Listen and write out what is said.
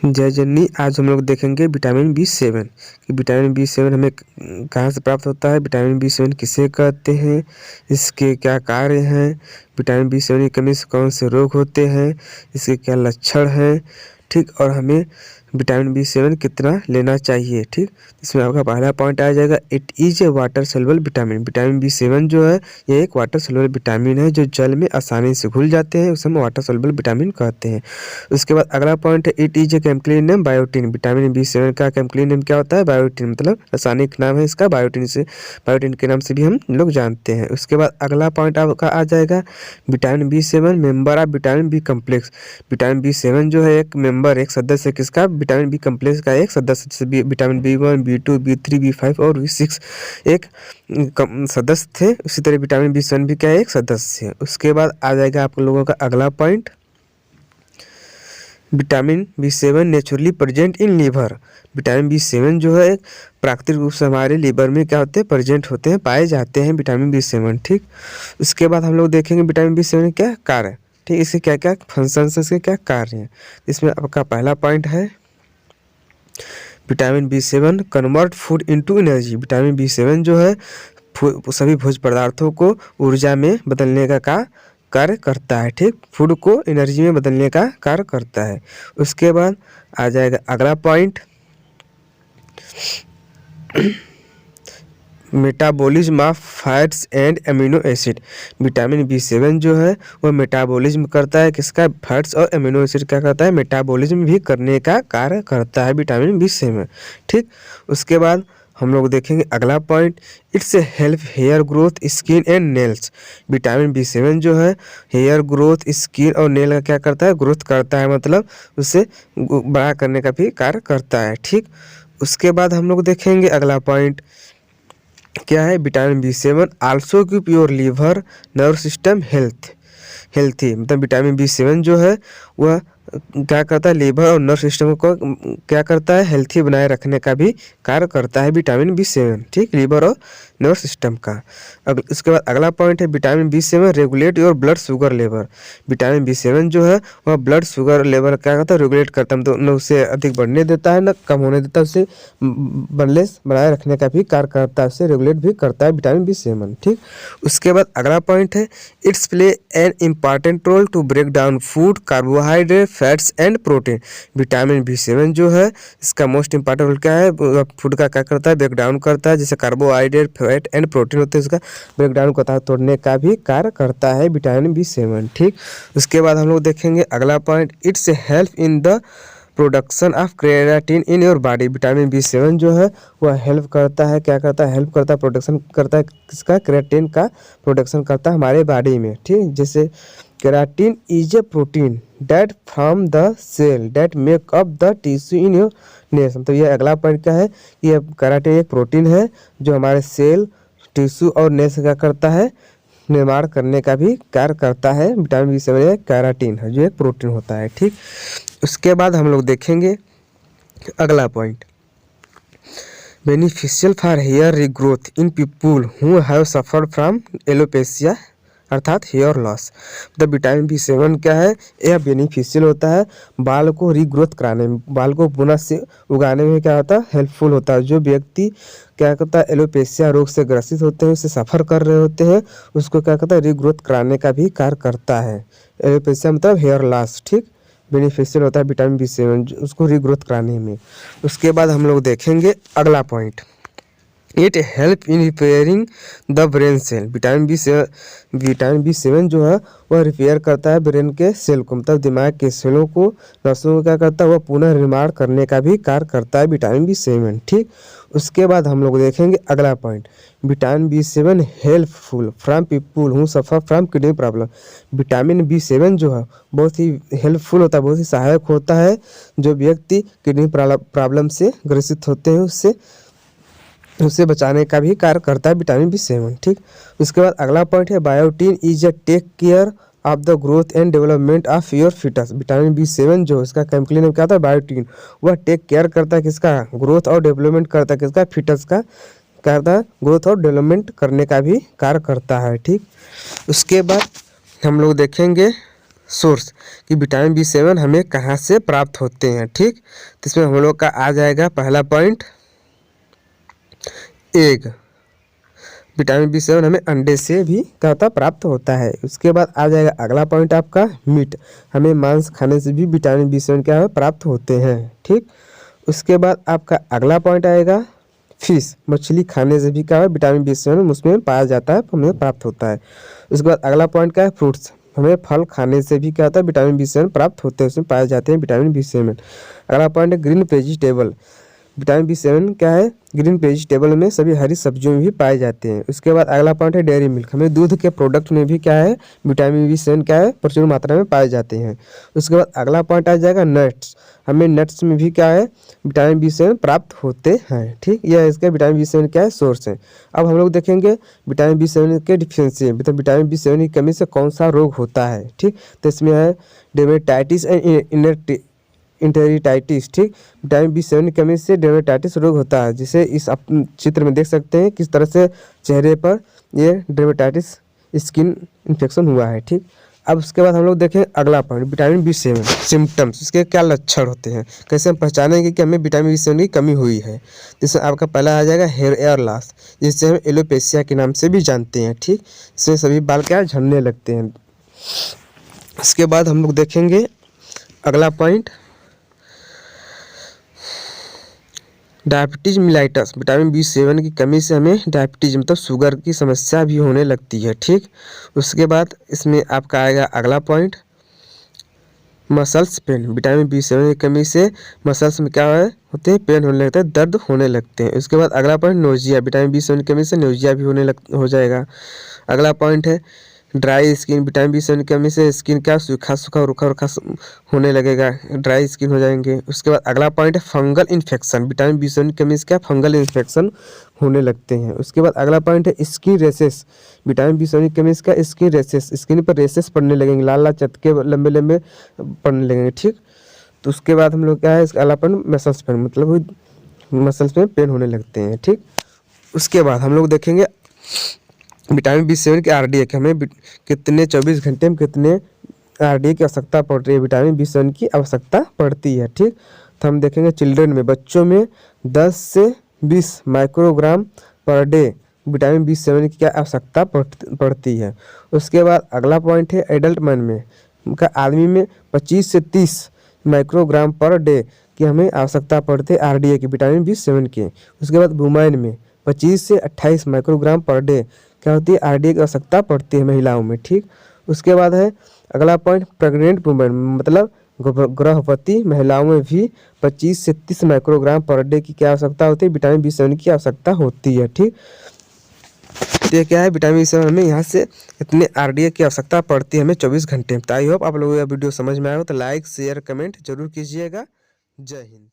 जय जननी। आज हम लोग देखेंगे विटामिन बी7 कि विटामिन बी7 हमें कहाँ से प्राप्त होता है, विटामिन बी7 किसे कहते हैं, इसके क्या कार्य हैं, विटामिन बी7 की कमी से कौन से रोग होते हैं, इसके क्या लक्षण हैं, ठीक। और हमें विटामिन बी7 कितना लेना चाहिए, ठीक। इसमें आपका पहला पॉइंट आ जाएगा, it is a water soluble vitamin. Vitamin बी7 जो है ये एक वाटर सोल्युबल विटामिन है जो जल में आसानी से घुल जाते हैं, उसे हम वाटर सोल्युबल विटामिन कहते हैं। उसके बाद अगला पॉइंट है, it is a chemical name biotin. Vitamin बी7 का केमिकल नेम क्या होता है, बायोटिन, मतलब रासायनिक नाम है इसका बायोटिन, से बायोटिन के नाम से भी हम लोग जानते हैं। उसके बाद अगला पॉइंट आपका आ जाएगा, विटामिन बी7 member of vitamin B complex. Vitamin बी7 जो है एक मेंबर, एक सदस्य है किसका, विटामिन बी कम्प्लेक्स का एक सदस्य। जैसे विटामिन बी1, बी2, बी3, बी5 और बी6 एक सदस्य थे, उसी तरह विटामिन बी7 भी क्या है, एक सदस्य है। उसके बाद आ जाएगा आप लोगों का अगला पॉइंट, विटामिन बी7 naturally present in liver. Vitamin बी7 जो है प्राकृतिक रूप से हमारे लीवर में क्या होते हैं, प्रेजेंट होते हैं, पाए जाते हैं विटामिन बी7, ठीक। उसके बाद हम लोग देखेंगे विटामिन बी7 क्या कार्य, ठीक, इसके क्या क्या फंक्शन है, इसके क्या कार्य हैं। इसमें आपका पहला पॉइंट है, विटामिन बी7 convert food into energy. Vitamin बी7 जो है सभी भोज्य पदार्थों को ऊर्जा में बदलने का कार्य करता है, ठीक, फूड को एनर्जी में बदलने का कार्य करता है। उसके बाद आ जाएगा अगला point, metabolism of fats and amino acid. Vitamin बी7 जो है वह मेटाबॉलिज्म करता है किसका, फैट्स और अमीनो एसिड क्या करता है, मेटाबॉलिज्म भी करने का कार्य करता है विटामिन बी7, ठीक। उसके बाद हम लोग देखेंगे अगला point, its help hair growth, skin and nails. Vitamin बी7 जो है हेयर ग्रोथ, स्किन और नेल का क्या करता है, ग्रोथ करता है, मतलब उसे बड़ा करने का भी कार्य करता है, ठीक। उसके बाद हम लोग देखेंगे अगला पॉइंट क्या है, विटामिन बी7 also keep your liver nerve system healthy. मतलब विटामिन बी7 जो है वह क्या करता है, लीवर और नर्व सिस्टम को क्या करता है, हेल्थी बनाए रखने का भी कार्य करता है विटामिन बी7, ठीक, लीवर और नर्व सिस्टम का। उसके बाद अगला पॉइंट है, विटामिन बी7 regulate your blood sugar level. Vitamin बी7 जो है वह ब्लड शुगर लेवल क्या करता है, रेगुलेट करता है, मतलब न उसे अधिक बढ़ने देता है न कम होने देता है, उसे बैलेंस बनाए रखने का भी कार्य करता है, उसे रेगुलेट भी करता है विटामिन बी7, ठीक। उसके बाद अगला पॉइंट है, its play an important role to break down food, carbohydrate, fats and protein. Vitamin बी7 जो है इसका मोस्ट इंपॉर्टेंट रोल क्या है, फूड का क्या करता है, ब्रेक डाउन करता है, जैसे कार्बोहाइड्रेट, फैट एंड प्रोटीन होते हैं, इसका ब्रेक डाउन करता है, तोड़ने का भी कार्य करता है विटामिन बी7, ठीक। उसके बाद हम लोग देखेंगे अगला point, its help in the production of keratin in your body. Vitamin बी7 जो है वह हेल्प करता है, क्या करता है, हेल्प करता है, प्रोडक्शन करता है किसका, क्रेराटिन का प्रोडक्शन करता है हमारे बॉडी में, ठीक। जैसे keratin is a protein that from the cell that make up the tissue in your nails. मतलब ये अगला पॉइंट क्या है, ये केराटिन एक प्रोटीन है जो हमारे सेल, टिश्यू और नेल्स क्या करता है, निर्माण करने का भी कार्य करता है। विटामिन बी7 केराटिन है जो एक प्रोटीन होता है, ठीक। उसके बाद हम लोग देखेंगे अगला point, beneficial for hair regrowth in people who have suffered from alopecia अर्थात हेयर लॉस। मतलब विटामिन बी7 क्या है, यह बेनिफिशियल होता है बाल को रीग्रोथ कराने में, बाल को पुनः से उगाने में क्या होता है, हेल्पफुल होता है। जो व्यक्ति क्या करता है, एलोपेशिया रोग से ग्रसित होते हैं, उससे सफ़र कर रहे होते हैं, उसको क्या करता है, रीग्रोथ कराने का भी कार्य करता है। एलोपेशिया मतलब हेयर लॉस, ठीक, बेनिफिशियल होता है विटामिन बी7 उसको रीग्रोथ कराने में। उसके बाद हम लोग देखेंगे अगला point, it help in repairing the brain cell. Vitamin बी7 जो है वह रिपेयर करता है ब्रेन के सेल को, मतलब दिमाग के सेलों को, नसों को क्या करता है, वह पुनः निर्माण करने का भी कार्य करता है विटामिन बी7, ठीक। उसके बाद हम लोग देखेंगे अगला पॉइंट, विटामिन बी7 helpful from people who suffer from kidney problem. Vitamin बी7 जो है बहुत ही हेल्पफुल होता है, बहुत ही सहायक होता है जो व्यक्ति किडनी प्रॉब्लम से ग्रसित होते हैं, उससे बचाने का भी कार्य करता है विटामिन बी7, ठीक। उसके बाद अगला पॉइंट है, biotin is a take care of the growth and development of your fetus. Vitamin बी7 जो इसका केमिकल नेम क्या था, बायोटिन, वह टेक केयर करता है किसका, ग्रोथ और डेवलपमेंट करता है किसका, फिटस का, करता है ग्रोथ और डेवलपमेंट करने का भी कार्य करता है, ठीक। उसके बाद हम लोग देखेंगे सोर्स कि विटामिन बी7 हमें कहाँ से प्राप्त होते हैं। ठीक, तो इसमें हम लोग का आ जाएगा पहला पॉइंट एग। विटामिन बी7 हमें अंडे से भी क्या होता है प्राप्त होता है। उसके बाद आ जाएगा अगला पॉइंट आपका मीट, हमें मांस खाने से भी विटामिन बी7 क्या है प्राप्त होते हैं। ठीक, उसके बाद आपका अगला पॉइंट आएगा फिश, मछली खाने से भी क्या है विटामिन बी7 उसमें पाया जाता है, हमें प्राप्त होता है। उसके बाद अगला पॉइंट क्या है फ्रूट्स, हमें फल खाने से भी क्या होता है विटामिन बी7 प्राप्त होते हैं, उसमें पाए जाते हैं विटामिन बी7। अगला पॉइंट है ग्रीन वेजिटेबल, विटामिन बी7 क्या है ग्रीन वेजिटेबल में सभी हरी सब्जियों में भी पाए जाते हैं। उसके बाद अगला पॉइंट है डेयरी मिल्क, हमें दूध के प्रोडक्ट में भी क्या है विटामिन बी7 क्या है प्रचुर मात्रा में पाए जाते हैं। उसके बाद अगला पॉइंट आ जाएगा नट्स, हमें नट्स में भी क्या है विटामिन बी7 प्राप्त होते हैं। ठीक, यह इसके विटामिन बी7 क्या है सोर्स है। अब हम लोग देखेंगे विटामिन बी7 के डिफिशियंसी, मतलब विटामिन बी7 की कमी से कौन सा रोग होता है। ठीक, तो इसमें है डेमेटाइटिस एंड इंटेरिटाइटिस। ठीक, विटामिन बी7 की कमी से डेमेटाइटिस रोग होता है, जिसे इस चित्र में देख सकते हैं किस तरह से चेहरे पर ये डेमेटाइटिस स्किन इन्फेक्शन हुआ है। ठीक, अब उसके बाद हम लोग देखें अगला पॉइंट विटामिन बी7 सिम्टम्स, इसके क्या लक्षण होते हैं, कैसे हम पहचानेंगे कि हमें विटामिन बी7 की कमी हुई है। जिसमें आपका पहला आ जाएगा हेयर एयर लॉस, जिसे हम एलोपेशिया के नाम से भी जानते हैं। ठीक, इससे सभी बाल क्या झड़ने लगते हैं। इसके बाद हम लोग देखेंगे अगला पॉइंट डायबिटीज मिलाइटस, विटामिन बी7 की कमी से हमें डायबिटीज मतलब शुगर की समस्या भी होने लगती है। ठीक, उसके बाद इसमें आपका आएगा अगला पॉइंट मसल्स पेन, विटामिन बी7 की कमी से मसल्स में क्या है होते हैं पेन होने लगता है, दर्द होने लगते हैं। उसके बाद अगला पॉइंट नोजिया, विटामिन बी7 की कमी से नोजिया भी हो जाएगा। अगला पॉइंट है ड्राई स्किन, विटामिन बी7 की कमी से स्किन क्या सूखा सूखा रूखा रूखा होने लगेगा, ड्राई स्किन हो जाएंगे। उसके बाद अगला पॉइंट है फंगल इन्फेक्शन, विटामिन बी7 की कमी से क्या फंगल इन्फेक्शन होने लगते हैं। उसके बाद अगला पॉइंट है स्किन रेसेस, विटामिन बी7 की कमी से क्या स्किन रेसेस, स्किन पर रेसेस पड़ने लगेंगे, लाल लाल चटके लंबे लंबे पड़ने लगेंगे। ठीक, तो उसके बाद हम लोग क्या है इसका अगला पॉइंट मसल्स पेन, मतलब मसल्स में पेन होने लगते हैं। ठीक, उसके बाद हम लोग देखेंगे विटामिन बी7 के आरडीए के हमें कितने 24 घंटे में कितने आरडीए की आवश्यकता पड़ रही है, विटामिन बी7 की आवश्यकता पड़ती है। ठीक, तो हम देखेंगे चिल्ड्रन में, बच्चों में 10 से 20 माइक्रोग्राम पर डे विटामिन बी7 की क्या आवश्यकता पड़ती है। उसके बाद अगला पॉइंट है एडल्ट मैन में, उनका आदमी में 25 से 30 माइक्रोग्राम पर डे की हमें आवश्यकता पड़ती है आरडीए की विटामिन बी7 की। उसके बाद वुमेन में 25 से 28 माइक्रोग्राम पर डे क्या होती है आरडीए की आवश्यकता पड़ती है महिलाओं में। ठीक, उसके बाद है अगला पॉइंट प्रेग्नेंट वुमेन, मतलब गर्भवती महिलाओं में भी 25 से 30 माइक्रोग्राम पर डे की क्या आवश्यकता होती है विटामिन बी7 की आवश्यकता होती है। ठीक, तो ये क्या है विटामिन बी7 हमें यहाँ से इतने आरडीए की आवश्यकता पड़ती है हमें 24 घंटे में। तो आई होप आप लोगों को यह वीडियो समझ में आया हो, तो लाइक शेयर कमेंट जरूर कीजिएगा। जय हिंद।